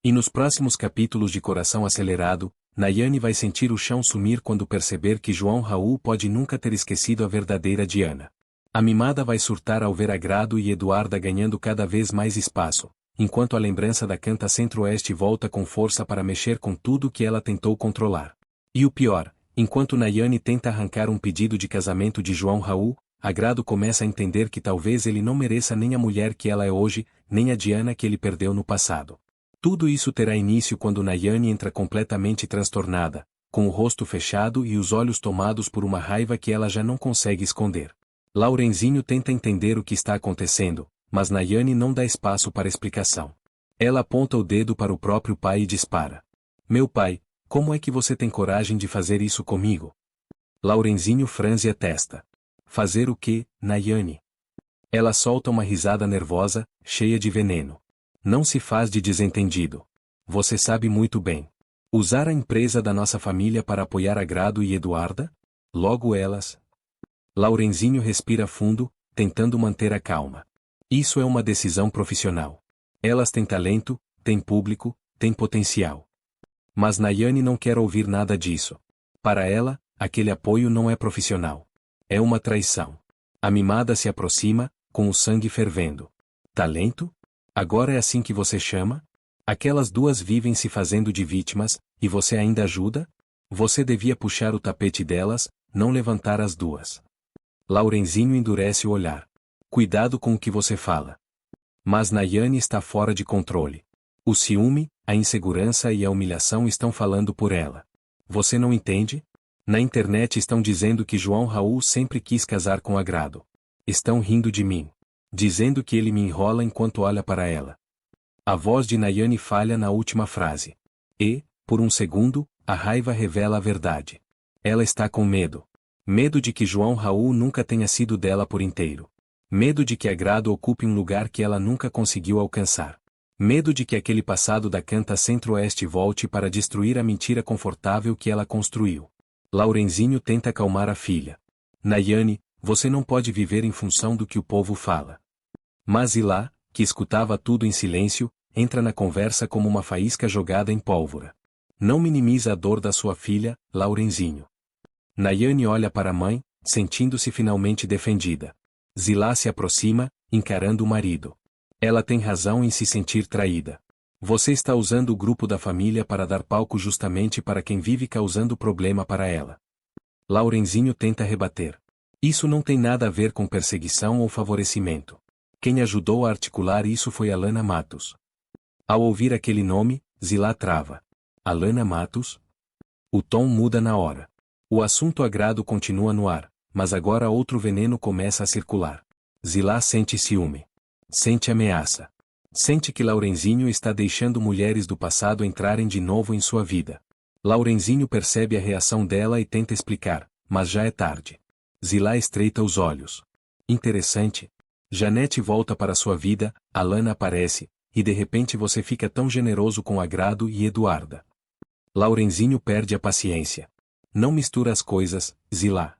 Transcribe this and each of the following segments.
E nos próximos capítulos de Coração Acelerado, Nayane vai sentir o chão sumir quando perceber que João Raul pode nunca ter esquecido a verdadeira Diana. A mimada vai surtar ao ver Agrado e Eduarda ganhando cada vez mais espaço, enquanto a lembrança da Canta Centro-Oeste volta com força para mexer com tudo que ela tentou controlar. E o pior, enquanto Nayane tenta arrancar um pedido de casamento de João Raul, Agrado começa a entender que talvez ele não mereça nem a mulher que ela é hoje, nem a Diana que ele perdeu no passado. Tudo isso terá início quando Nayane entra completamente transtornada, com o rosto fechado e os olhos tomados por uma raiva que ela já não consegue esconder. Laurenzinho tenta entender o que está acontecendo, mas Nayane não dá espaço para explicação. Ela aponta o dedo para o próprio pai e dispara. Meu pai, como é que você tem coragem de fazer isso comigo? Laurenzinho franze a testa. Fazer o quê, Nayane? Ela solta uma risada nervosa, cheia de veneno. Não se faz de desentendido. Você sabe muito bem. Usar a empresa da nossa família para apoiar Agrado e Eduarda? Logo elas. Laurenzinho respira fundo, tentando manter a calma. Isso é uma decisão profissional. Elas têm talento, têm público, têm potencial. Mas Nayane não quer ouvir nada disso. Para ela, aquele apoio não é profissional. É uma traição. A mimada se aproxima, com o sangue fervendo. Talento? Agora é assim que você chama? Aquelas duas vivem se fazendo de vítimas, e você ainda ajuda? Você devia puxar o tapete delas, não levantar as duas. Laurenzinho endurece o olhar. Cuidado com o que você fala. Mas Nayane está fora de controle. O ciúme, a insegurança e a humilhação estão falando por ela. Você não entende? Na internet estão dizendo que João Raul sempre quis casar com Agrado. Estão rindo de mim. Dizendo que ele me enrola enquanto olha para ela. A voz de Nayane falha na última frase. E, por um segundo, a raiva revela a verdade. Ela está com medo. Medo de que João Raul nunca tenha sido dela por inteiro. Medo de que Agrado ocupe um lugar que ela nunca conseguiu alcançar. Medo de que aquele passado da Canta Centro-Oeste volte para destruir a mentira confortável que ela construiu. Laurenzinho tenta acalmar a filha. Nayane, você não pode viver em função do que o povo fala. Mas Ilá, que escutava tudo em silêncio, entra na conversa como uma faísca jogada em pólvora. Não minimiza a dor da sua filha, Laurenzinho. Nayane olha para a mãe, sentindo-se finalmente defendida. Zilá se aproxima, encarando o marido. Ela tem razão em se sentir traída. Você está usando o grupo da família para dar palco justamente para quem vive causando problema para ela. Laurenzinho tenta rebater. Isso não tem nada a ver com perseguição ou favorecimento. Quem ajudou a articular isso foi Alana Matos. Ao ouvir aquele nome, Zilá trava. Alana Matos? O tom muda na hora. O assunto Agrado continua no ar, mas agora outro veneno começa a circular. Zilá sente ciúme. Sente ameaça. Sente que Laurenzinho está deixando mulheres do passado entrarem de novo em sua vida. Laurenzinho percebe a reação dela e tenta explicar, mas já é tarde. Zilá estreita os olhos. Interessante. Janete volta para sua vida, Alana aparece, e de repente você fica tão generoso com Agrado e Eduarda. Laurenzinho perde a paciência. Não mistura as coisas, Zilá.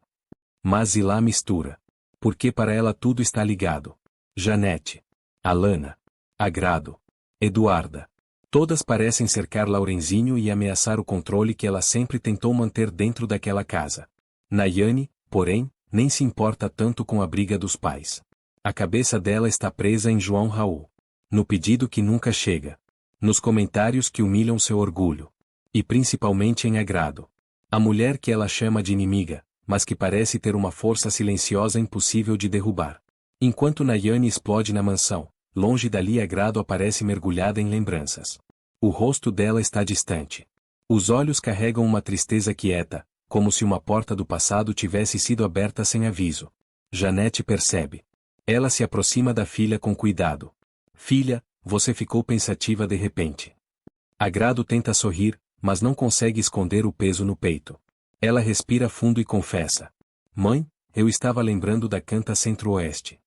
Mas Zilá mistura. Porque para ela tudo está ligado. Janete. Alana. Agrado. Eduarda. Todas parecem cercar Laurenzinho e ameaçar o controle que ela sempre tentou manter dentro daquela casa. Nayane, porém, nem se importa tanto com a briga dos pais. A cabeça dela está presa em João Raul. No pedido que nunca chega. Nos comentários que humilham seu orgulho. E principalmente em Agrado. A mulher que ela chama de inimiga, mas que parece ter uma força silenciosa impossível de derrubar. Enquanto Nayane explode na mansão, longe dali Agrado aparece mergulhada em lembranças. O rosto dela está distante. Os olhos carregam uma tristeza quieta, como se uma porta do passado tivesse sido aberta sem aviso. Janete percebe. Ela se aproxima da filha com cuidado. Filha, você ficou pensativa de repente. Agrado tenta sorrir, mas não consegue esconder o peso no peito. Ela respira fundo e confessa. Mãe, eu estava lembrando da Canta Centro-Oeste.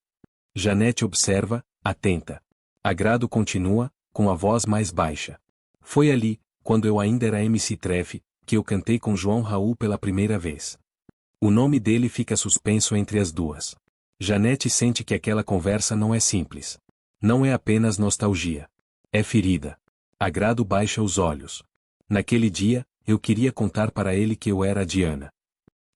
Janete observa, atenta. Agrado continua, com a voz mais baixa. Foi ali, quando eu ainda era MC Treff, que eu cantei com João Raul pela primeira vez. O nome dele fica suspenso entre as duas. Janete sente que aquela conversa não é simples. Não é apenas nostalgia. É ferida. Agrado baixa os olhos. Naquele dia, eu queria contar para ele que eu era a Diana.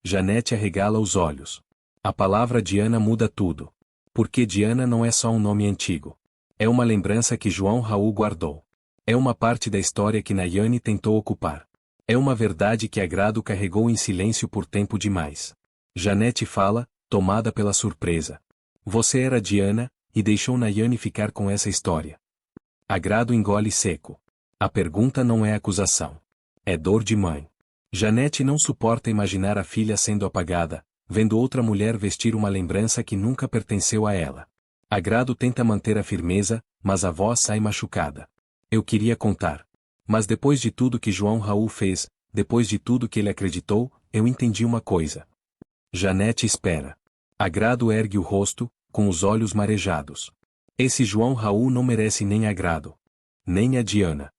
Janete arregala os olhos. A palavra Diana muda tudo. Porque Diana não é só um nome antigo. É uma lembrança que João Raul guardou. É uma parte da história que Nayane tentou ocupar. É uma verdade que Agrado carregou em silêncio por tempo demais. Janete fala, tomada pela surpresa. Você era Diana, e deixou Nayane ficar com essa história. Agrado engole seco. A pergunta não é acusação. É dor de mãe. Janete não suporta imaginar a filha sendo apagada, vendo outra mulher vestir uma lembrança que nunca pertenceu a ela. Agrado tenta manter a firmeza, mas a voz sai machucada. Eu queria contar. Mas depois de tudo que João Raul fez, depois de tudo que ele acreditou, eu entendi uma coisa. Janete espera. Agrado ergue o rosto, com os olhos marejados. Esse João Raul não merece nem Agrado. Nem a Diana.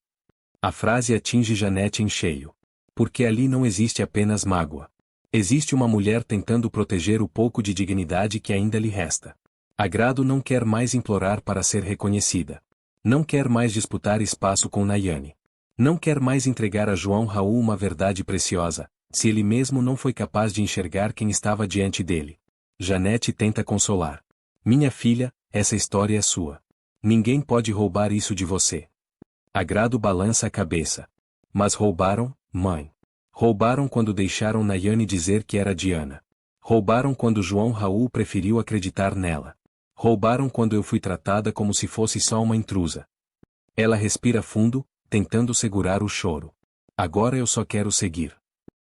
A frase atinge Janete em cheio. Porque ali não existe apenas mágoa. Existe uma mulher tentando proteger o pouco de dignidade que ainda lhe resta. Agrado não quer mais implorar para ser reconhecida. Não quer mais disputar espaço com Nayane. Não quer mais entregar a João Raul uma verdade preciosa, se ele mesmo não foi capaz de enxergar quem estava diante dele. Janete tenta consolar. Minha filha, essa história é sua. Ninguém pode roubar isso de você. Agrado balança a cabeça. Mas roubaram, mãe. Roubaram quando deixaram Nayane dizer que era Diana. Roubaram quando João Raul preferiu acreditar nela. Roubaram quando eu fui tratada como se fosse só uma intrusa. Ela respira fundo, tentando segurar o choro. Agora eu só quero seguir.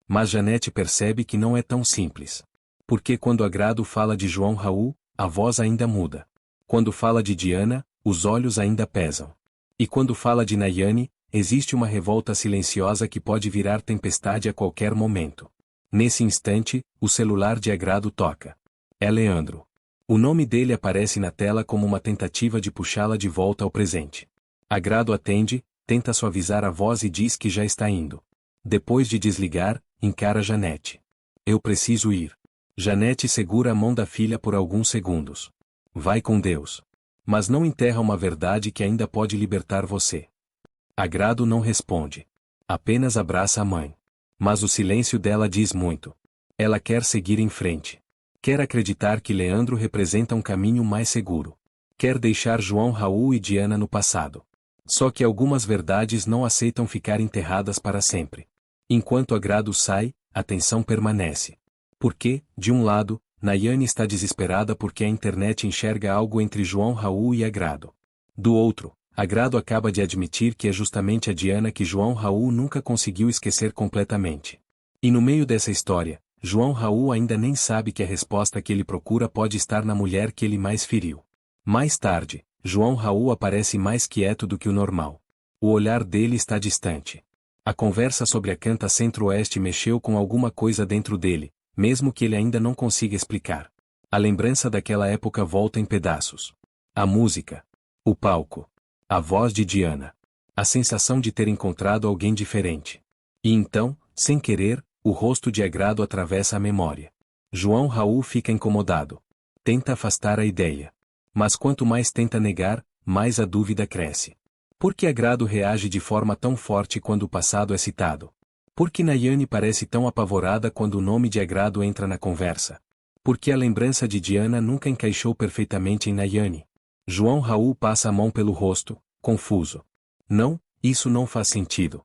Mas Janete percebe que não é tão simples. Porque quando Agrado fala de João Raul, a voz ainda muda. Quando fala de Diana, os olhos ainda pesam. E quando fala de Nayane, existe uma revolta silenciosa que pode virar tempestade a qualquer momento. Nesse instante, o celular de Agrado toca. É Leandro. O nome dele aparece na tela como uma tentativa de puxá-la de volta ao presente. Agrado atende, tenta suavizar a voz e diz que já está indo. Depois de desligar, encara Janete. Eu preciso ir. Janete segura a mão da filha por alguns segundos. Vai com Deus. Mas não enterra uma verdade que ainda pode libertar você. Agrado não responde. Apenas abraça a mãe. Mas o silêncio dela diz muito. Ela quer seguir em frente. Quer acreditar que Leandro representa um caminho mais seguro. Quer deixar João Raul e Diana no passado. Só que algumas verdades não aceitam ficar enterradas para sempre. Enquanto Agrado sai, a tensão permanece. Porque, de um lado, Nayane está desesperada porque a internet enxerga algo entre João Raul e Agrado. Do outro, Agrado acaba de admitir que é justamente a Diana que João Raul nunca conseguiu esquecer completamente. E no meio dessa história, João Raul ainda nem sabe que a resposta que ele procura pode estar na mulher que ele mais feriu. Mais tarde, João Raul aparece mais quieto do que o normal. O olhar dele está distante. A conversa sobre a Canta Centro-Oeste mexeu com alguma coisa dentro dele, mesmo que ele ainda não consiga explicar. A lembrança daquela época volta em pedaços. A música. O palco. A voz de Diana. A sensação de ter encontrado alguém diferente. E então, sem querer, o rosto de Agrado atravessa a memória. João Raul fica incomodado. Tenta afastar a ideia. Mas quanto mais tenta negar, mais a dúvida cresce. Por que Agrado reage de forma tão forte quando o passado é citado? Por que Nayane parece tão apavorada quando o nome de Agrado entra na conversa? Por que a lembrança de Diana nunca encaixou perfeitamente em Nayane? João Raul passa a mão pelo rosto, confuso. Não, isso não faz sentido.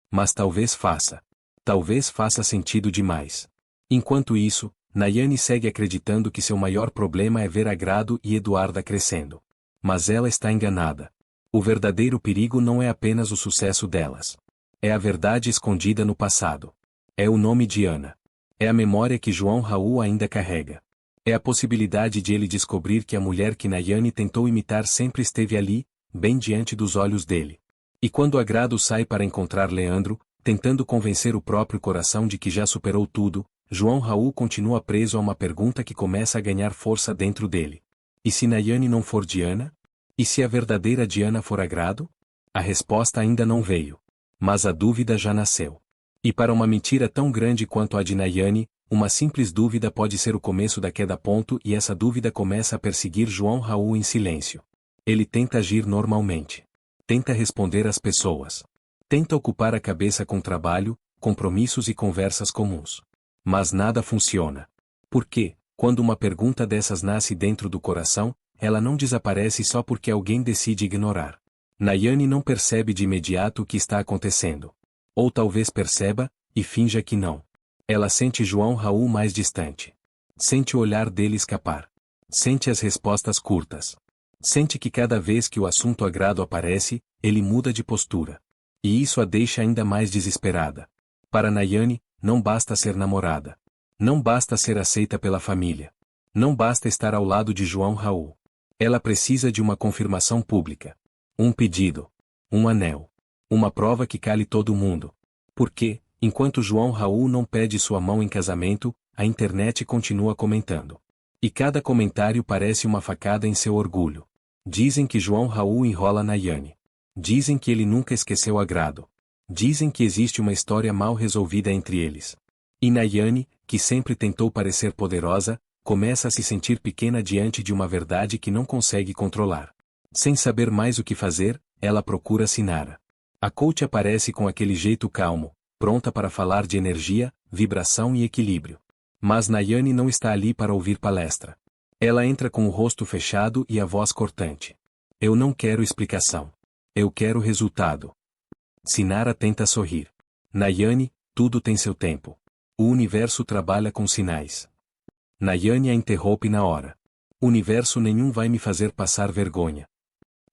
Mas talvez faça. Talvez faça sentido demais. Enquanto isso, Nayane segue acreditando que seu maior problema é ver Agrado e Eduarda crescendo. Mas ela está enganada. O verdadeiro perigo não é apenas o sucesso delas. É a verdade escondida no passado. É o nome Diana. É a memória que João Raul ainda carrega. É a possibilidade de ele descobrir que a mulher que Nayane tentou imitar sempre esteve ali, bem diante dos olhos dele. E quando Agrado sai para encontrar Leandro, tentando convencer o próprio coração de que já superou tudo, João Raul continua preso a uma pergunta que começa a ganhar força dentro dele. E se Nayane não for Diana? E se a verdadeira Diana for Agrado? A resposta ainda não veio. Mas a dúvida já nasceu. E para uma mentira tão grande quanto a de Nayane, uma simples dúvida pode ser o começo da queda. E essa dúvida começa a perseguir João Raul em silêncio. Ele tenta agir normalmente. Tenta responder às pessoas. Tenta ocupar a cabeça com trabalho, compromissos e conversas comuns. Mas nada funciona. Por quê? Quando uma pergunta dessas nasce dentro do coração, ela não desaparece só porque alguém decide ignorar. Nayane não percebe de imediato o que está acontecendo. Ou talvez perceba, e finja que não. Ela sente João Raul mais distante. Sente o olhar dele escapar. Sente as respostas curtas. Sente que cada vez que o assunto agrado aparece, ele muda de postura. E isso a deixa ainda mais desesperada. Para Nayane, não basta ser namorada. Não basta ser aceita pela família. Não basta estar ao lado de João Raul. Ela precisa de uma confirmação pública. Um pedido. Um anel. Uma prova que cale todo mundo. Porque, enquanto João Raul não pede sua mão em casamento, a internet continua comentando. E cada comentário parece uma facada em seu orgulho. Dizem que João Raul enrola Nayane. Dizem que ele nunca esqueceu agrado. Dizem que existe uma história mal resolvida entre eles. E Nayane, que sempre tentou parecer poderosa, começa a se sentir pequena diante de uma verdade que não consegue controlar. Sem saber mais o que fazer, ela procura Sinara. A coach aparece com aquele jeito calmo, pronta para falar de energia, vibração e equilíbrio. Mas Nayane não está ali para ouvir palestra. Ela entra com o rosto fechado e a voz cortante. Eu não quero explicação. Eu quero resultado. Sinara tenta sorrir. Nayane, tudo tem seu tempo. O universo trabalha com sinais. Nayane a interrompe na hora. Universo nenhum vai me fazer passar vergonha.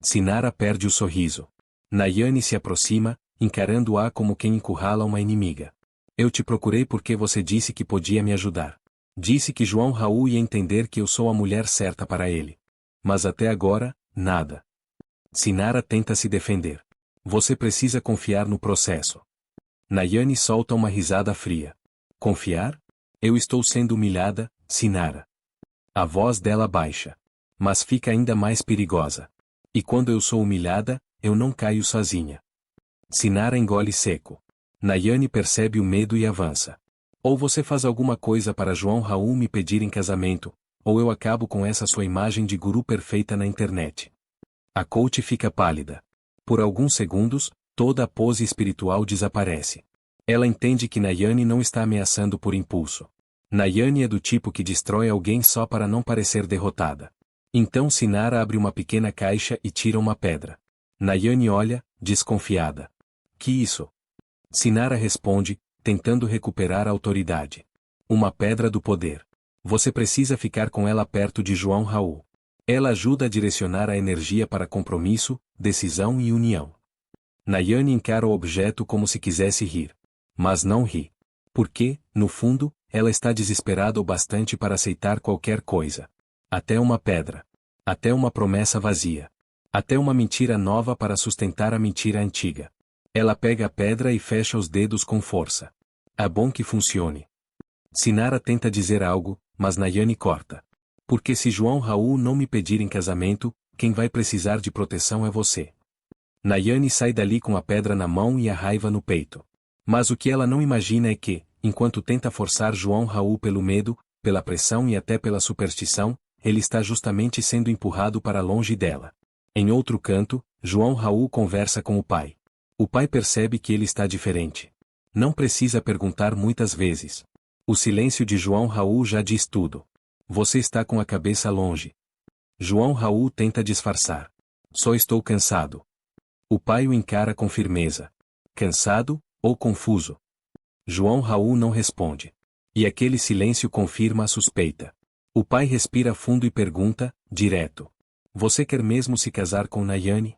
Sinara perde o sorriso. Nayane se aproxima, encarando-a como quem encurrala uma inimiga. Eu te procurei porque você disse que podia me ajudar. Disse que João Raul ia entender que eu sou a mulher certa para ele. Mas até agora, nada. Sinara tenta se defender. Você precisa confiar no processo. Nayane solta uma risada fria. Confiar? Eu estou sendo humilhada, Sinara. A voz dela baixa. Mas fica ainda mais perigosa. E quando eu sou humilhada, eu não caio sozinha. Sinara engole seco. Nayane percebe o medo e avança. Ou você faz alguma coisa para João Raul me pedir em casamento, ou eu acabo com essa sua imagem de guru perfeita na internet. A coach fica pálida. Por alguns segundos, toda a pose espiritual desaparece. Ela entende que Nayane não está ameaçando por impulso. Nayane é do tipo que destrói alguém só para não parecer derrotada. Então Sinara abre uma pequena caixa e tira uma pedra. Nayane olha, desconfiada. Que isso? Sinara responde, tentando recuperar a autoridade. Uma pedra do poder. Você precisa ficar com ela perto de João Raul. Ela ajuda a direcionar a energia para compromisso, decisão e união. Nayane encara o objeto como se quisesse rir. Mas não ri. Porque, no fundo, ela está desesperada o bastante para aceitar qualquer coisa. Até uma pedra. Até uma promessa vazia. Até uma mentira nova para sustentar a mentira antiga. Ela pega a pedra e fecha os dedos com força. É bom que funcione. Sinara tenta dizer algo, mas Nayane corta. Porque se João Raul não me pedir em casamento, quem vai precisar de proteção é você. Nayane sai dali com a pedra na mão e a raiva no peito. Mas o que ela não imagina é que, enquanto tenta forçar João Raul pelo medo, pela pressão e até pela superstição, ele está justamente sendo empurrado para longe dela. Em outro canto, João Raul conversa com o pai. O pai percebe que ele está diferente. Não precisa perguntar muitas vezes. O silêncio de João Raul já diz tudo. Você está com a cabeça longe. João Raul tenta disfarçar. Só estou cansado. O pai o encara com firmeza. Cansado, ou confuso? João Raul não responde. E aquele silêncio confirma a suspeita. O pai respira fundo e pergunta, direto. Você quer mesmo se casar com Nayane?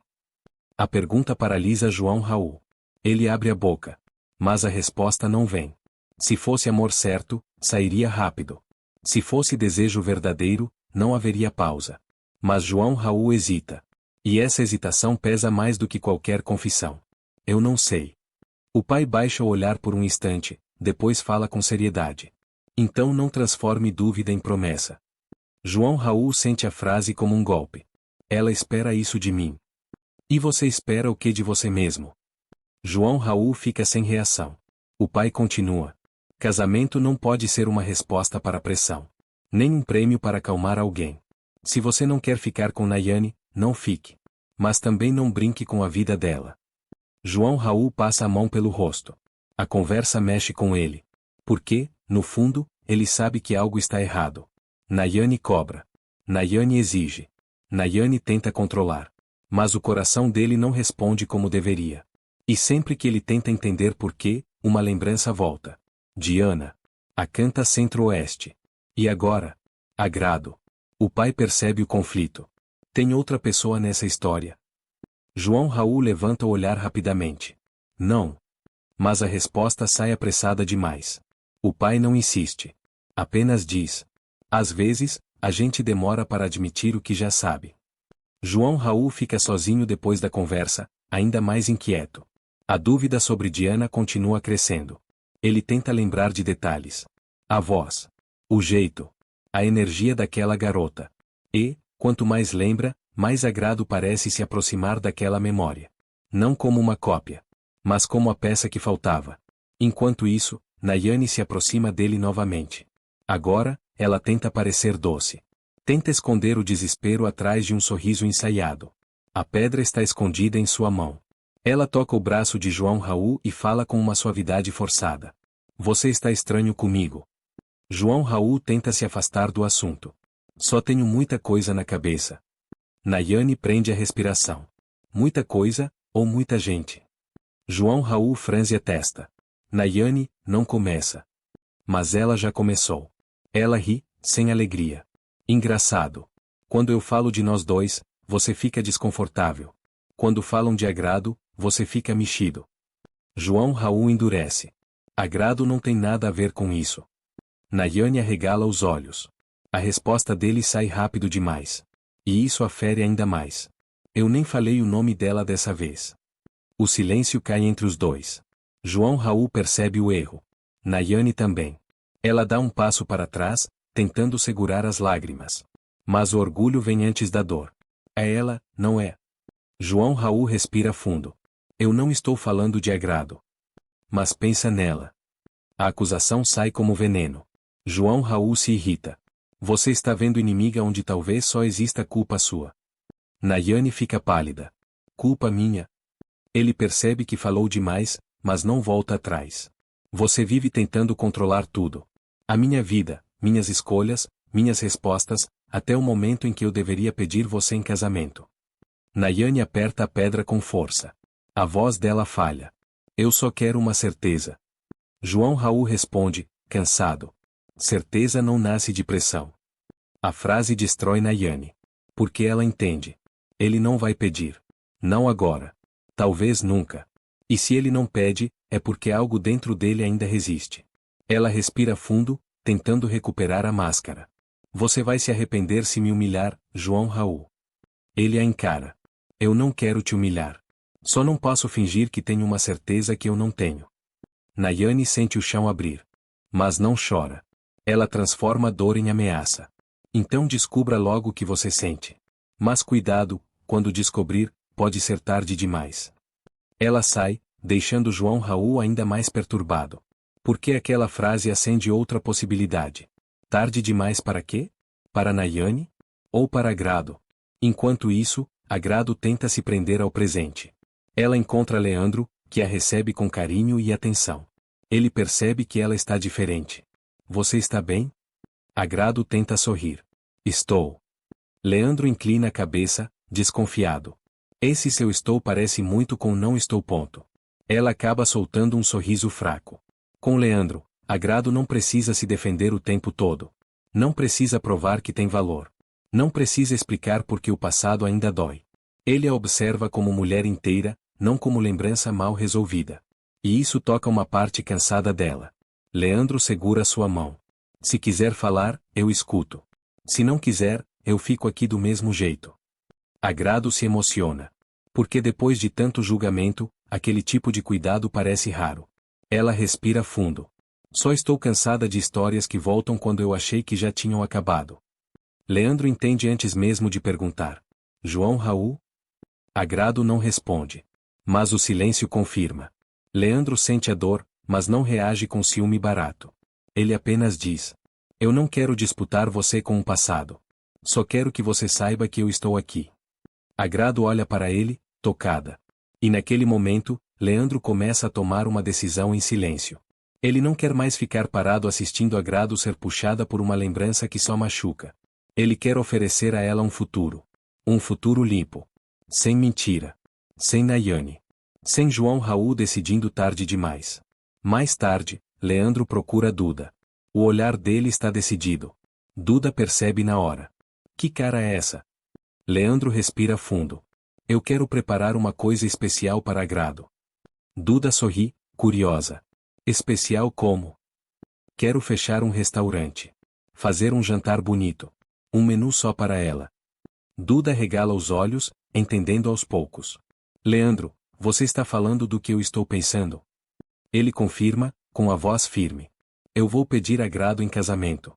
A pergunta paralisa João Raul. Ele abre a boca. Mas a resposta não vem. Se fosse amor certo, sairia rápido. Se fosse desejo verdadeiro, não haveria pausa. Mas João Raul hesita. E essa hesitação pesa mais do que qualquer confissão. Eu não sei. O pai baixa o olhar por um instante, depois fala com seriedade. Então não transforme dúvida em promessa. João Raul sente a frase como um golpe. Ela espera isso de mim. E você espera o que de você mesmo? João Raul fica sem reação. O pai continua. Casamento não pode ser uma resposta para a pressão. Nem um prêmio para acalmar alguém. Se você não quer ficar com Nayane, não fique. Mas também não brinque com a vida dela. João Raul passa a mão pelo rosto. A conversa mexe com ele. Porque, no fundo, ele sabe que algo está errado. Nayane cobra. Nayane exige. Nayane tenta controlar. Mas o coração dele não responde como deveria. E sempre que ele tenta entender por quê, uma lembrança volta. Diana. A canta Centro-Oeste. E agora? Agrado. O pai percebe o conflito. Tem outra pessoa nessa história? João Raul levanta o olhar rapidamente. Não. Mas a resposta sai apressada demais. O pai não insiste. Apenas diz. Às vezes, a gente demora para admitir o que já sabe. João Raul fica sozinho depois da conversa, ainda mais inquieto. A dúvida sobre Diana continua crescendo. Ele tenta lembrar de detalhes. A voz. O jeito. A energia daquela garota. E, quanto mais lembra, mais Agrado parece se aproximar daquela memória. Não como uma cópia, mas como a peça que faltava. Enquanto isso, Nayane se aproxima dele novamente. Agora, ela tenta parecer doce. Tenta esconder o desespero atrás de um sorriso ensaiado. A pedra está escondida em sua mão. Ela toca o braço de João Raul e fala com uma suavidade forçada. Você está estranho comigo. João Raul tenta se afastar do assunto. Só tenho muita coisa na cabeça. Nayane prende a respiração. Muita coisa, ou muita gente? João Raul franze a testa. Nayane, não começa. Mas ela já começou. Ela ri, sem alegria. Engraçado. Quando eu falo de nós dois, você fica desconfortável. Quando falam de Agrado, você fica mexido. João Raul endurece. Agrado não tem nada a ver com isso. Nayane arregala os olhos. A resposta dele sai rápido demais. E isso a fere ainda mais. Eu nem falei o nome dela dessa vez. O silêncio cai entre os dois. João Raul percebe o erro. Nayane também. Ela dá um passo para trás, tentando segurar as lágrimas. Mas o orgulho vem antes da dor. É ela, não é? João Raul respira fundo. Eu não estou falando de Agrado. Mas pensa nela. A acusação sai como veneno. João Raul se irrita. Você está vendo inimiga onde talvez só exista culpa sua. Nayane fica pálida. Culpa minha? Ele percebe que falou demais, mas não volta atrás. Você vive tentando controlar tudo. A minha vida, minhas escolhas, minhas respostas, até o momento em que eu deveria pedir você em casamento. Nayane aperta a pedra com força. A voz dela falha. Eu só quero uma certeza. João Raul responde, cansado. Certeza não nasce de pressão. A frase destrói Nayane. Porque ela entende. Ele não vai pedir. Não agora. Talvez nunca. E se ele não pede, é porque algo dentro dele ainda resiste. Ela respira fundo, tentando recuperar a máscara. Você vai se arrepender se me humilhar, João Raul. Ele a encara. Eu não quero te humilhar. Só não posso fingir que tenho uma certeza que eu não tenho. Nayane sente o chão abrir. Mas não chora. Ela transforma a dor em ameaça. Então descubra logo o que você sente. Mas cuidado, quando descobrir, pode ser tarde demais. Ela sai, deixando João Raul ainda mais perturbado. Porque aquela frase acende outra possibilidade. Tarde demais para quê? Para Nayane? Ou para Agrado? Enquanto isso, Agrado tenta se prender ao presente. Ela encontra Leandro, que a recebe com carinho e atenção. Ele percebe que ela está diferente. Você está bem? Agrado tenta sorrir. Estou. Leandro inclina a cabeça, desconfiado. Esse seu estou parece muito com não estou ponto. Ela acaba soltando um sorriso fraco. Com Leandro, Agrado não precisa se defender o tempo todo. Não precisa provar que tem valor. Não precisa explicar por que o passado ainda dói. Ele a observa como mulher inteira, não como lembrança mal resolvida. E isso toca uma parte cansada dela. Leandro segura sua mão. Se quiser falar, eu escuto. Se não quiser, eu fico aqui do mesmo jeito. Agrado se emociona. Porque depois de tanto julgamento, aquele tipo de cuidado parece raro. Ela respira fundo. Só estou cansada de histórias que voltam quando eu achei que já tinham acabado. Leandro entende antes mesmo de perguntar. João Raul? Agrado não responde. Mas o silêncio confirma. Leandro sente a dor, mas não reage com ciúme barato. Ele apenas diz. Eu não quero disputar você com o passado. Só quero que você saiba que eu estou aqui. Agrado olha para ele, tocada. E naquele momento, Leandro começa a tomar uma decisão em silêncio. Ele não quer mais ficar parado assistindo Agrado ser puxada por uma lembrança que só machuca. Ele quer oferecer a ela um futuro. Um futuro limpo. Sem mentira. Sem Nayane. Sem João Raul decidindo tarde demais. Mais tarde, Leandro procura Duda. O olhar dele está decidido. Duda percebe na hora. Que cara é essa? Leandro respira fundo. Eu quero preparar uma coisa especial para Agrado. Duda sorri, curiosa. Especial como? Quero fechar um restaurante. Fazer um jantar bonito. Um menu só para ela. Duda regala os olhos, entendendo aos poucos. Leandro, você está falando do que eu estou pensando? Ele confirma, com a voz firme. Eu vou pedir Agrado em casamento.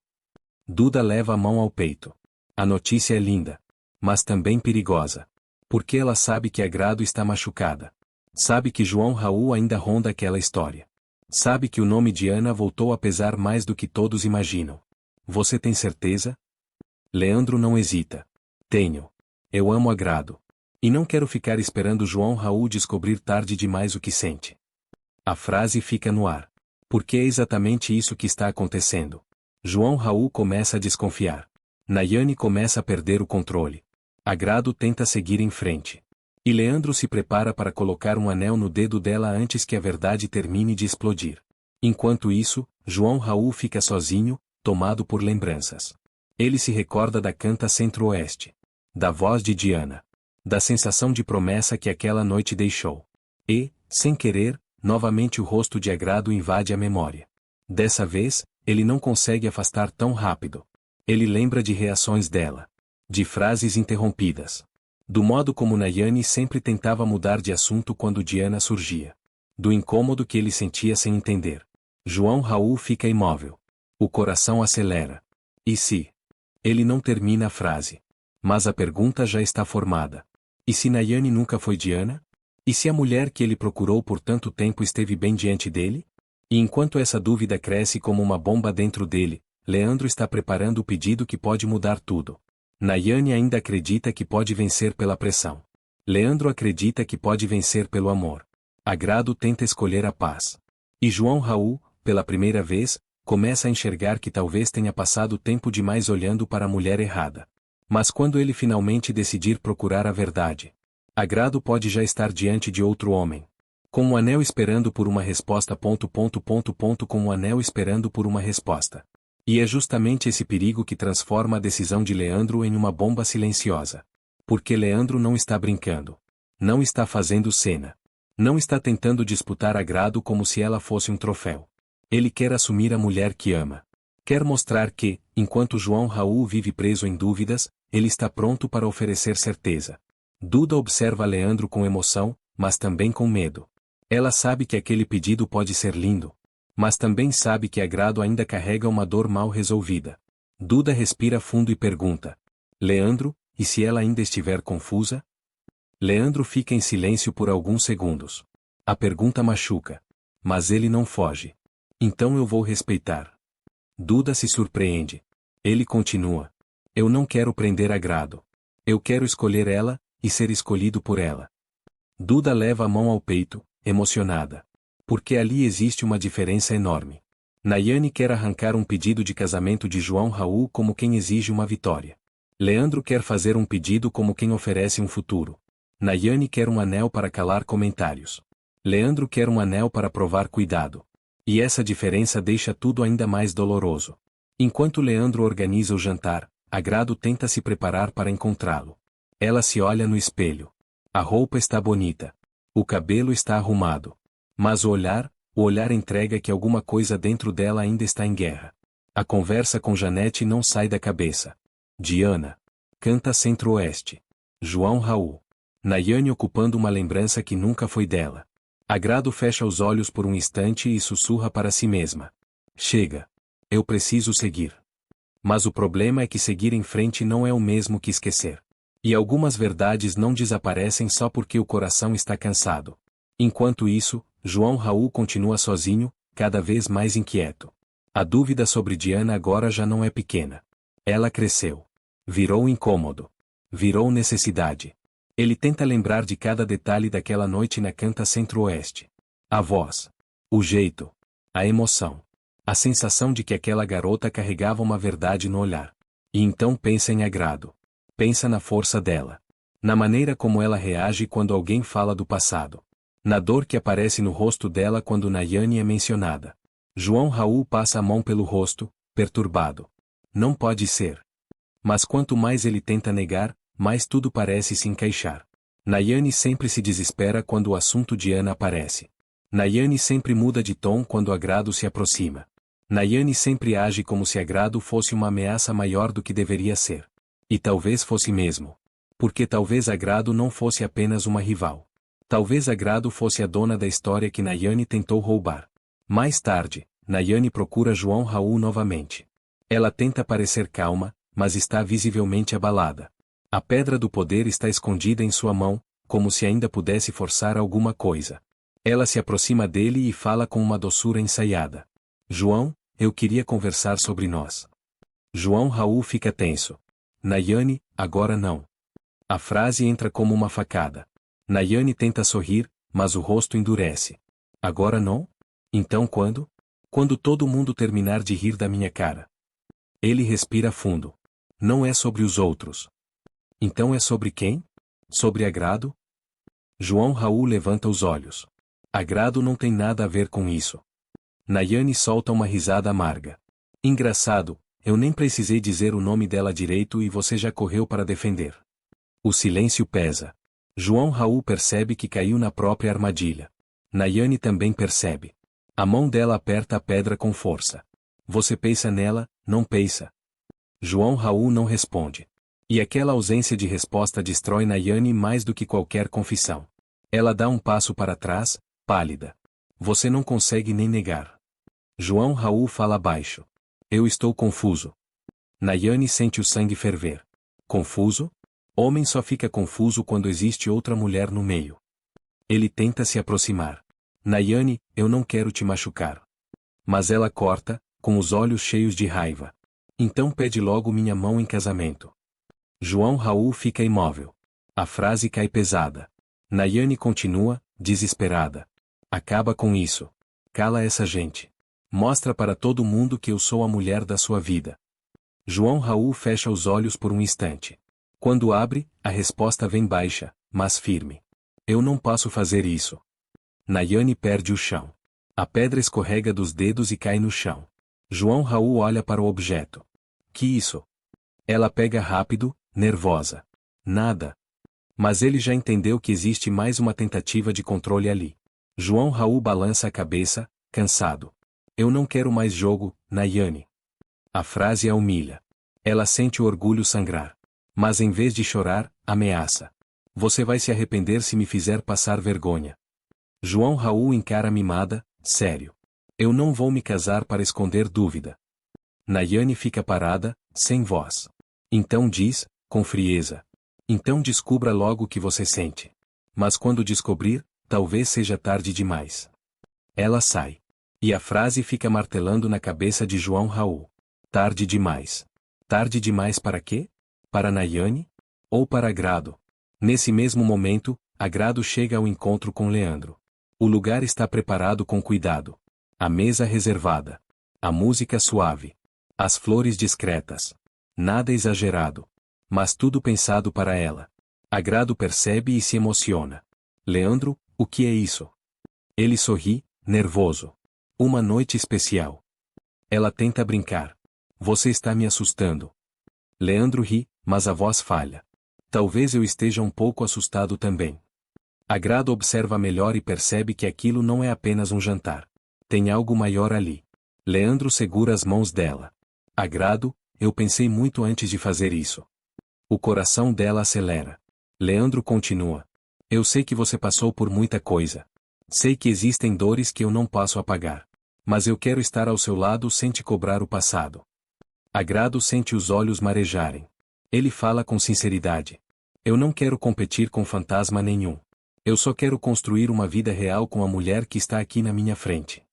Duda leva a mão ao peito. A notícia é linda. Mas também perigosa. Porque ela sabe que Agrado está machucada. Sabe que João Raul ainda ronda aquela história. Sabe que o nome de Ana voltou a pesar mais do que todos imaginam. Você tem certeza? Leandro não hesita. Tenho. Eu amo Agrado. E não quero ficar esperando João Raul descobrir tarde demais o que sente. A frase fica no ar. Porque é exatamente isso que está acontecendo. João Raul começa a desconfiar. Nayane começa a perder o controle. Agrado tenta seguir em frente. E Leandro se prepara para colocar um anel no dedo dela antes que a verdade termine de explodir. Enquanto isso, João Raul fica sozinho, tomado por lembranças. Ele se recorda da Canta Centro-Oeste. Da voz de Diana. Da sensação de promessa que aquela noite deixou. E, sem querer, novamente o rosto de Agrado invade a memória. Dessa vez, ele não consegue afastar tão rápido. Ele lembra de reações dela. De frases interrompidas. Do modo como Nayane sempre tentava mudar de assunto quando Diana surgia. Do incômodo que ele sentia sem entender. João Raul fica imóvel. O coração acelera. E se? Ele não termina a frase. Mas a pergunta já está formada. E se Nayane nunca foi Diana? E se a mulher que ele procurou por tanto tempo esteve bem diante dele? E enquanto essa dúvida cresce como uma bomba dentro dele, Leandro está preparando o pedido que pode mudar tudo. Nayane ainda acredita que pode vencer pela pressão. Leandro acredita que pode vencer pelo amor. Agrado tenta escolher a paz. E João Raul, pela primeira vez, começa a enxergar que talvez tenha passado tempo demais olhando para a mulher errada. Mas quando ele finalmente decidir procurar a verdade, Agrado pode já estar diante de outro homem. Com um anel esperando por uma resposta. Com um anel esperando por uma resposta. E é justamente esse perigo que transforma a decisão de Leandro em uma bomba silenciosa. Porque Leandro não está brincando. Não está fazendo cena. Não está tentando disputar Agrado como se ela fosse um troféu. Ele quer assumir a mulher que ama. Quer mostrar que, enquanto João Raul vive preso em dúvidas, ele está pronto para oferecer certeza. Duda observa Leandro com emoção, mas também com medo. Ela sabe que aquele pedido pode ser lindo. Mas também sabe que Agrado ainda carrega uma dor mal resolvida. Duda respira fundo e pergunta. Leandro, e se ela ainda estiver confusa? Leandro fica em silêncio por alguns segundos. A pergunta machuca. Mas ele não foge. Então eu vou respeitar. Duda se surpreende. Ele continua. Eu não quero prender Agrado. Eu quero escolher ela, e ser escolhido por ela. Duda leva a mão ao peito, emocionada. Porque ali existe uma diferença enorme. Nayane quer arrancar um pedido de casamento de João Raul como quem exige uma vitória. Leandro quer fazer um pedido como quem oferece um futuro. Nayane quer um anel para calar comentários. Leandro quer um anel para provar cuidado. E essa diferença deixa tudo ainda mais doloroso. Enquanto Leandro organiza o jantar, Agrado tenta se preparar para encontrá-lo. Ela se olha no espelho. A roupa está bonita. O cabelo está arrumado. Mas o olhar entrega que alguma coisa dentro dela ainda está em guerra. A conversa com Janete não sai da cabeça. Diana. Canta Centro-Oeste. João Raul. Nayane ocupando uma lembrança que nunca foi dela. Agrado fecha os olhos por um instante e sussurra para si mesma. Chega. Eu preciso seguir. Mas o problema é que seguir em frente não é o mesmo que esquecer. E algumas verdades não desaparecem só porque o coração está cansado. Enquanto isso, João Raul continua sozinho, cada vez mais inquieto. A dúvida sobre Diana agora já não é pequena. Ela cresceu. Virou incômodo. Virou necessidade. Ele tenta lembrar de cada detalhe daquela noite na Canta Centro-Oeste. A voz. O jeito. A emoção. A sensação de que aquela garota carregava uma verdade no olhar. E então pensa em agrado. Pensa na força dela. Na maneira como ela reage quando alguém fala do passado. Na dor que aparece no rosto dela quando Nayane é mencionada. João Raul passa a mão pelo rosto, perturbado. Não pode ser. Mas quanto mais ele tenta negar, mais tudo parece se encaixar. Nayane sempre se desespera quando o assunto de Ana aparece. Nayane sempre muda de tom quando Agrado se aproxima. Nayane sempre age como se Agrado fosse uma ameaça maior do que deveria ser. E talvez fosse mesmo. Porque talvez Agrado não fosse apenas uma rival. Talvez Agrado fosse a dona da história que Nayane tentou roubar. Mais tarde, Nayane procura João Raul novamente. Ela tenta parecer calma, mas está visivelmente abalada. A pedra do poder está escondida em sua mão, como se ainda pudesse forçar alguma coisa. Ela se aproxima dele e fala com uma doçura ensaiada. João, eu queria conversar sobre nós. João Raul fica tenso. Nayane, agora não. A frase entra como uma facada. Nayane tenta sorrir, mas o rosto endurece. Agora não? Então quando? Quando todo mundo terminar de rir da minha cara. Ele respira fundo. Não é sobre os outros. Então é sobre quem? Sobre Agrado? João Raul levanta os olhos. Agrado não tem nada a ver com isso. Nayane solta uma risada amarga. Engraçado, eu nem precisei dizer o nome dela direito e você já correu para defender. O silêncio pesa. João Raul percebe que caiu na própria armadilha. Nayane também percebe. A mão dela aperta a pedra com força. Você pensa nela, não pensa? João Raul não responde. E aquela ausência de resposta destrói Nayane mais do que qualquer confissão. Ela dá um passo para trás, pálida. Você não consegue nem negar. João Raul fala baixo. Eu estou confuso. Nayane sente o sangue ferver. Confuso? Homem só fica confuso quando existe outra mulher no meio. Ele tenta se aproximar. Nayane, eu não quero te machucar. Mas ela corta, com os olhos cheios de raiva. Então pede logo minha mão em casamento. João Raul fica imóvel. A frase cai pesada. Nayane continua, desesperada. Acaba com isso. Cala essa gente. Mostra para todo mundo que eu sou a mulher da sua vida. João Raul fecha os olhos por um instante. Quando abre, a resposta vem baixa, mas firme. Eu não posso fazer isso. Nayane perde o chão. A pedra escorrega dos dedos e cai no chão. João Raul olha para o objeto. Que isso? Ela pega rápido, nervosa. Nada. Mas ele já entendeu que existe mais uma tentativa de controle ali. João Raul balança a cabeça, cansado. Eu não quero mais jogo, Nayane. A frase a humilha. Ela sente o orgulho sangrar. Mas em vez de chorar, ameaça. Você vai se arrepender se me fizer passar vergonha. João Raul encara a mimada, sério. Eu não vou me casar para esconder dúvida. Nayane fica parada, sem voz. Então diz, com frieza. Então descubra logo o que você sente. Mas quando descobrir, talvez seja tarde demais. Ela sai. E a frase fica martelando na cabeça de João Raul. Tarde demais. Tarde demais para quê? Para Nayane? Ou para Agrado? Nesse mesmo momento, Agrado chega ao encontro com Leandro. O lugar está preparado com cuidado. A mesa reservada. A música suave. As flores discretas. Nada exagerado. Mas tudo pensado para ela. Agrado percebe e se emociona. Leandro, o que é isso? Ele sorri, nervoso. Uma noite especial. Ela tenta brincar. Você está me assustando. Leandro ri, mas a voz falha. Talvez eu esteja um pouco assustado também. Agrado observa melhor e percebe que aquilo não é apenas um jantar. Tem algo maior ali. Leandro segura as mãos dela. Agrado, eu pensei muito antes de fazer isso. O coração dela acelera. Leandro continua. Eu sei que você passou por muita coisa. Sei que existem dores que eu não posso apagar. Mas eu quero estar ao seu lado sem te cobrar o passado. Agrado sente os olhos marejarem. Ele fala com sinceridade. Eu não quero competir com fantasma nenhum. Eu só quero construir uma vida real com a mulher que está aqui na minha frente.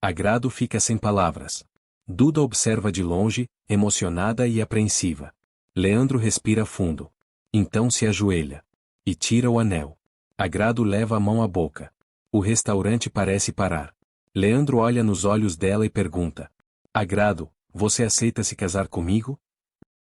Agrado fica sem palavras. Duda observa de longe, emocionada e apreensiva. Leandro respira fundo. Então se ajoelha. e tira o anel. Agrado leva a mão à boca. O restaurante parece parar. Leandro olha nos olhos dela e pergunta: Agrado, você aceita se casar comigo?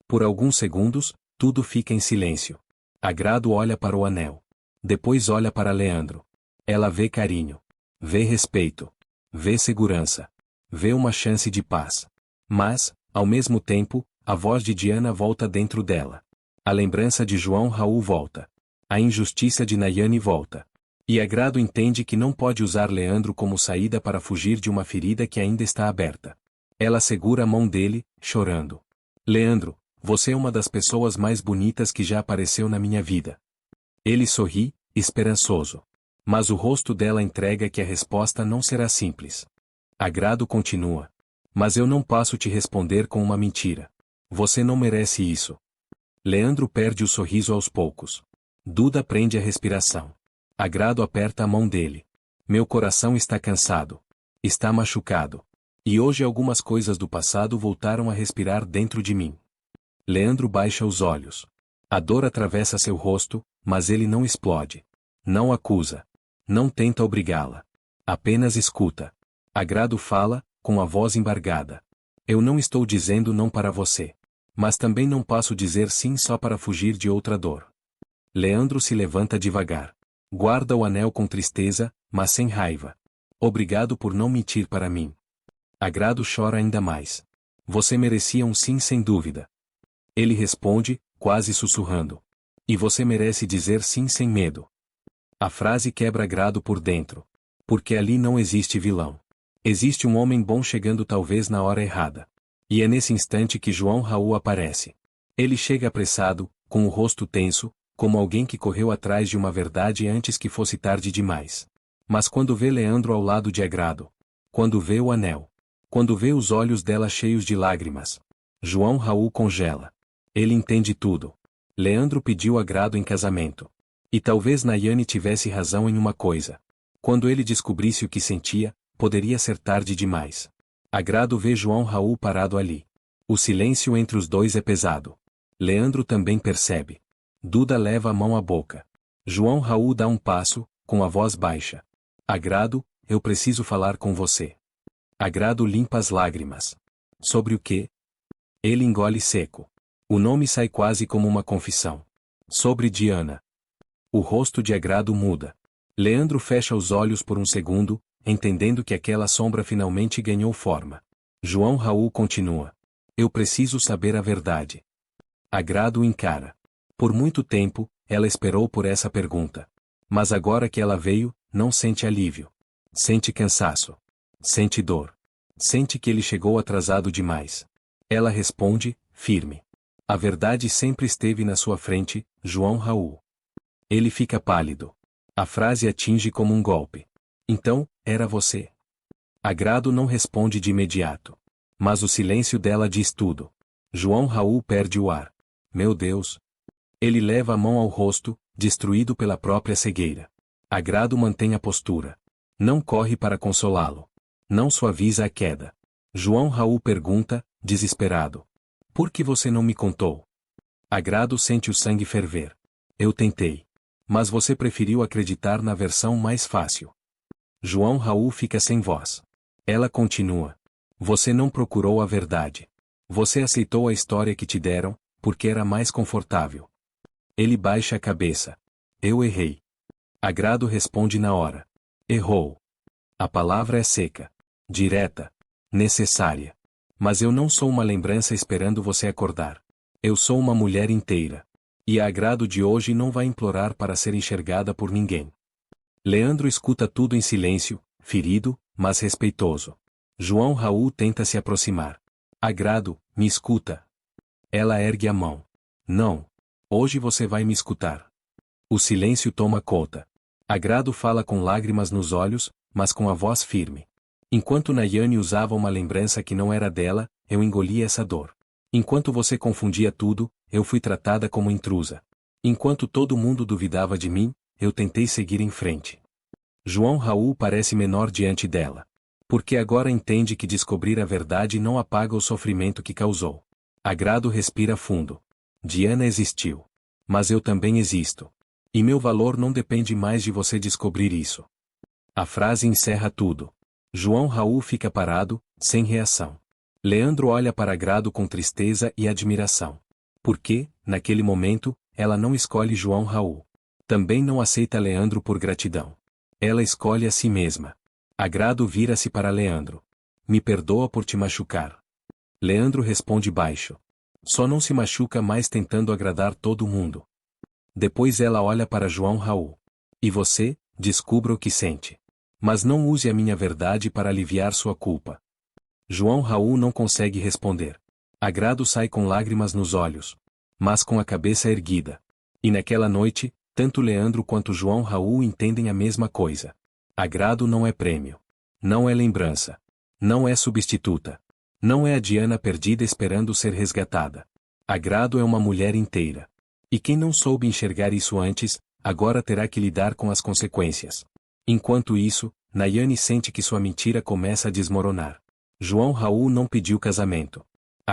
Por alguns segundos, tudo fica em silêncio. Agrado olha para o anel. Depois olha para Leandro. Ela vê carinho. Vê respeito. Vê segurança. Vê uma chance de paz. Mas, ao mesmo tempo, a voz de Diana volta dentro dela. A lembrança de João Raul volta. A injustiça de Nayane volta. E Agrado entende que não pode usar Leandro como saída para fugir de uma ferida que ainda está aberta. Ela segura a mão dele, chorando. Leandro, você é uma das pessoas mais bonitas que já apareceu na minha vida. Ele sorri, esperançoso. Mas o rosto dela entrega que a resposta não será simples. Agrado continua. Mas eu não posso te responder com uma mentira. Você não merece isso. Leandro perde o sorriso aos poucos. Duda prende a respiração. Agrado aperta a mão dele. Meu coração está cansado. Está machucado. E hoje algumas coisas do passado voltaram a respirar dentro de mim. Leandro baixa os olhos. A dor atravessa seu rosto, mas ele não explode. Não acusa. Não tenta obrigá-la. Apenas escuta. Agrado fala, com a voz embargada. Eu não estou dizendo não para você. Mas também não posso dizer sim só para fugir de outra dor. Leandro se levanta devagar. Guarda o anel com tristeza, mas sem raiva. Obrigado por não mentir para mim. Agrado chora ainda mais. Você merecia um sim sem dúvida. Ele responde, quase sussurrando. E você merece dizer sim sem medo. A frase quebra Agrado por dentro. Porque ali não existe vilão. Existe um homem bom chegando talvez na hora errada. E é nesse instante que João Raul aparece. Ele chega apressado, com o rosto tenso, como alguém que correu atrás de uma verdade antes que fosse tarde demais. Mas quando vê Leandro ao lado de Agrado, quando vê o anel, quando vê os olhos dela cheios de lágrimas, João Raul congela. Ele entende tudo. Leandro pediu Agrado em casamento. E talvez Nayane tivesse razão em uma coisa. Quando ele descobrisse o que sentia, poderia ser tarde demais. Agrado vê João Raul parado ali. O silêncio entre os dois é pesado. Leandro também percebe. Duda leva a mão à boca. João Raul dá um passo, com a voz baixa. Agrado, eu preciso falar com você. Agrado limpa as lágrimas. Sobre o quê? Ele engole seco. O nome sai quase como uma confissão. Sobre Diana. O rosto de Agrado muda. Leandro fecha os olhos por um segundo, entendendo que aquela sombra finalmente ganhou forma. João Raul continua. Eu preciso saber a verdade. Agrado o encara. Por muito tempo, ela esperou por essa pergunta. Mas agora que ela veio, não sente alívio. Sente cansaço. Sente dor. Sente que ele chegou atrasado demais. Ela responde, firme. A verdade sempre esteve na sua frente, João Raul. Ele fica pálido. A frase atinge como um golpe. Então, era você. Agrado não responde de imediato. Mas o silêncio dela diz tudo. João Raul perde o ar. Meu Deus. Ele leva a mão ao rosto, destruído pela própria cegueira. Agrado mantém a postura. Não corre para consolá-lo. Não suaviza a queda. João Raul pergunta, desesperado. Por que você não me contou? Agrado sente o sangue ferver. Eu tentei. Mas você preferiu acreditar na versão mais fácil. João Raul fica sem voz. Ela continua. Você não procurou a verdade. Você aceitou a história que te deram, porque era mais confortável. Ele baixa a cabeça. Eu errei. Agrado responde na hora. Errou. A palavra é seca. Direta. Necessária. Mas eu não sou uma lembrança esperando você acordar. Eu sou uma mulher inteira. E a Agrado de hoje não vai implorar para ser enxergada por ninguém. Leandro escuta tudo em silêncio, ferido, mas respeitoso. João Raul tenta se aproximar. Agrado, me escuta. Ela ergue a mão. Não. Hoje você vai me escutar. O silêncio toma conta. Agrado fala com lágrimas nos olhos, mas com a voz firme. Enquanto Nayane usava uma lembrança que não era dela, eu engoli essa dor. Enquanto você confundia tudo, eu fui tratada como intrusa. Enquanto todo mundo duvidava de mim, eu tentei seguir em frente. João Raul parece menor diante dela. Porque agora entende que descobrir a verdade não apaga o sofrimento que causou. Agrado respira fundo. Diana existiu. Mas eu também existo. E meu valor não depende mais de você descobrir isso. A frase encerra tudo. João Raul fica parado, sem reação. Leandro olha para Grado com tristeza e admiração. Porque, naquele momento, ela não escolhe João Raul. Também não aceita Leandro por gratidão. Ela escolhe a si mesma. Grado vira-se para Leandro. Me perdoa por te machucar. Leandro responde baixo. Só não se machuca mais tentando agradar todo mundo. Depois ela olha para João Raul. E você, descubra o que sente. Mas não use a minha verdade para aliviar sua culpa. João Raul não consegue responder. Grado sai com lágrimas nos olhos. Mas com a cabeça erguida. E naquela noite, tanto Leandro quanto João Raul entendem a mesma coisa. Grado não é prêmio. Não é lembrança. Não é substituta. Não é a Diana perdida esperando ser resgatada. Grado é uma mulher inteira. E quem não soube enxergar isso antes, agora terá que lidar com as consequências. Enquanto isso, Nayane sente que sua mentira começa a desmoronar. João Raul não pediu casamento.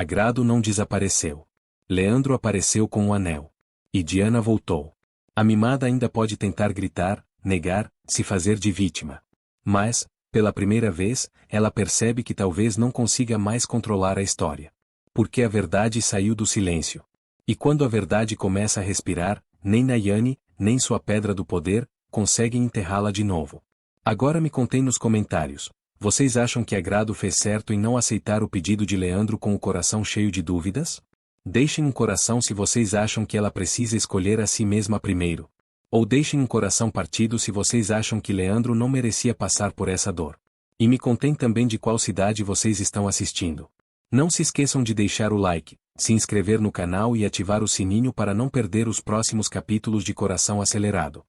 Grado não desapareceu. Leandro apareceu com um anel. E Diana voltou. A mimada ainda pode tentar gritar, negar, se fazer de vítima. Mas, pela primeira vez, ela percebe que talvez não consiga mais controlar a história. Porque a verdade saiu do silêncio. E quando a verdade começa a respirar, nem Nayane, nem sua pedra do poder, conseguem enterrá-la de novo. Agora me contem nos comentários. Vocês acham que Grado fez certo em não aceitar o pedido de Leandro com o coração cheio de dúvidas? Deixem um coração se vocês acham que ela precisa escolher a si mesma primeiro. Ou deixem um coração partido se vocês acham que Leandro não merecia passar por essa dor. E me contem também de qual cidade vocês estão assistindo. Não se esqueçam de deixar o like, se inscrever no canal e ativar o sininho para não perder os próximos capítulos de Coração Acelerado.